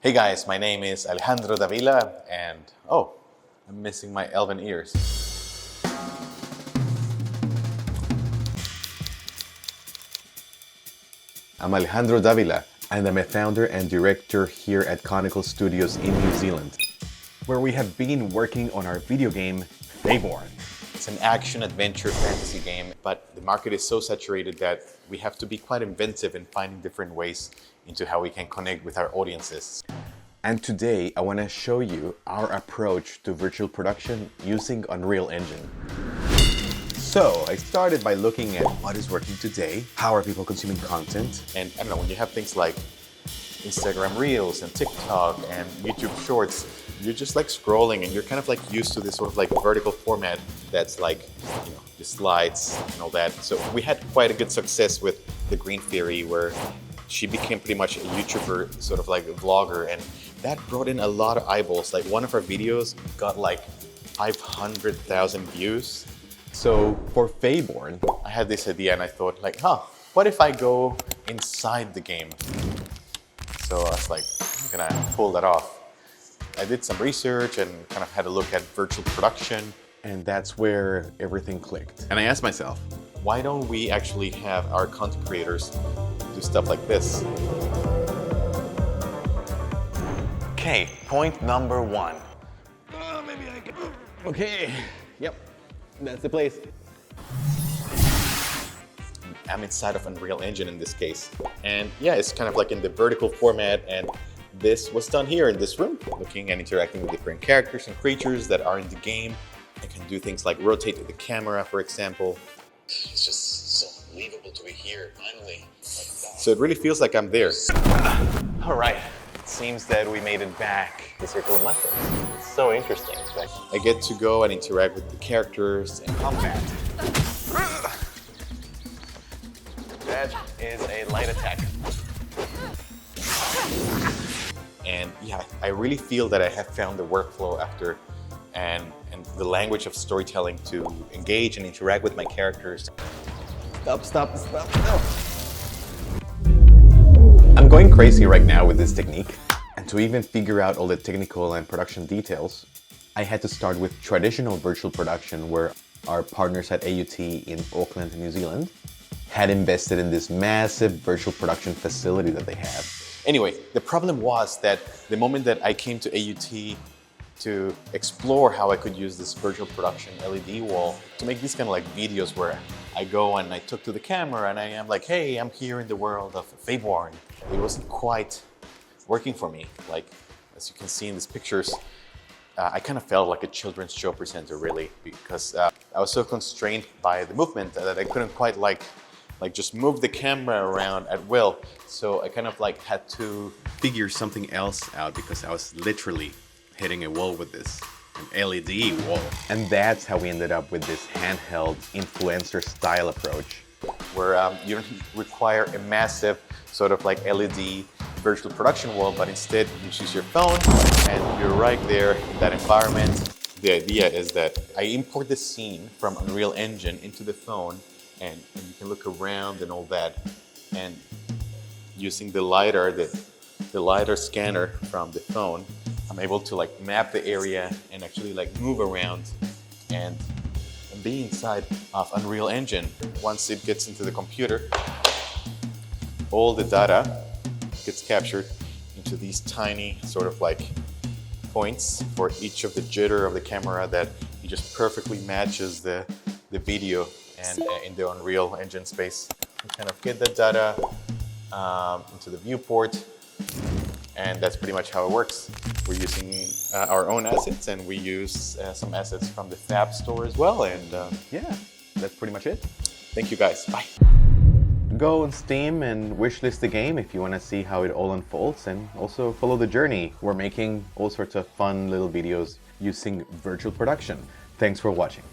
Hey guys, my name is Alejandro Davila and oh, I'm missing my elven ears. I'm Alejandro Davila and I'm a founder and director here at CONICAL Studios in New Zealand, where we have been working on our video game, Faeborne. It's an action-adventure fantasy game, but the market is so saturated that we have to be quite inventive in finding different ways into how we can connect with our audiences. And today I want to show you our approach to virtual production using Unreal Engine. So I started by looking at what is working today, how are people consuming content, and I don't know, when you have things like Instagram Reels and TikTok and YouTube Shorts, you're just like scrolling and you're kind of like used to this sort of like vertical format that's like, you know, the slides and all that. So we had quite a good success with the Green Theory, where she became pretty much a YouTuber, sort of like a vlogger, and that brought in a lot of eyeballs. Like one of our videos got like 500,000 views. So for Faeborne, I had this idea and I thought like, what if I go inside the game? So I was like, I'm gonna pull that off. I did some research and kind of had a look at virtual production, and that's where everything clicked. And I asked myself, why don't we actually have our content creators do stuff like this? Okay, point number one. Maybe I can. Okay, yep, that's the place. I'm inside of Unreal Engine in this case. And yeah, it's kind of like in the vertical format, and this was done here in this room, looking and interacting with different characters and creatures that are in the game. I can do things like rotate the camera, for example. It's just so unbelievable to be here, finally. So it really feels like I'm there. All right, it seems that we made it back. The circle of mushrooms. It's so interesting. I get to go and interact with the characters and combat. That is a light attack. And yeah, I really feel that I have found the workflow after and the language of storytelling to engage and interact with my characters. Stop. I'm going crazy right now with this technique. And to even figure out all the technical and production details, I had to start with traditional virtual production, where our partners at AUT in Auckland, New Zealand, had invested in this massive virtual production facility that they have. Anyway, the problem was that the moment that I came to AUT to explore how I could use this virtual production LED wall to make these kind of like videos where I go and I talk to the camera and I am like, hey, I'm here in the world of Faeborne. It wasn't quite working for me. Like, as you can see in these pictures, I kind of felt like a children's show presenter, really, because I was so constrained by the movement that I couldn't quite like just move the camera around at will. So I kind of like had to figure something else out, because I was literally hitting a wall with this, an LED wall. And that's how we ended up with this handheld influencer style approach, where you don't require a massive sort of like LED virtual production wall, but instead you use your phone and you're right there in that environment. The idea is that I import the scene from Unreal Engine into the phone, and you can look around and all that. And using the LiDAR, the LiDAR scanner from the phone, I'm able to like map the area and actually like move around and be inside of Unreal Engine. Once it gets into the computer, all the data gets captured into these tiny sort of like points for each of the jitter of the camera that it just perfectly matches the video. And in the Unreal Engine space, we kind of get the data into the viewport, and that's pretty much how it works. We're using our own assets, and we use some assets from the Fab store as well, and yeah, that's pretty much it. Thank you guys, bye. Go on Steam and wishlist the game if you want to see how it all unfolds, and also follow the journey. We're making all sorts of fun little videos using virtual production. Thanks for watching.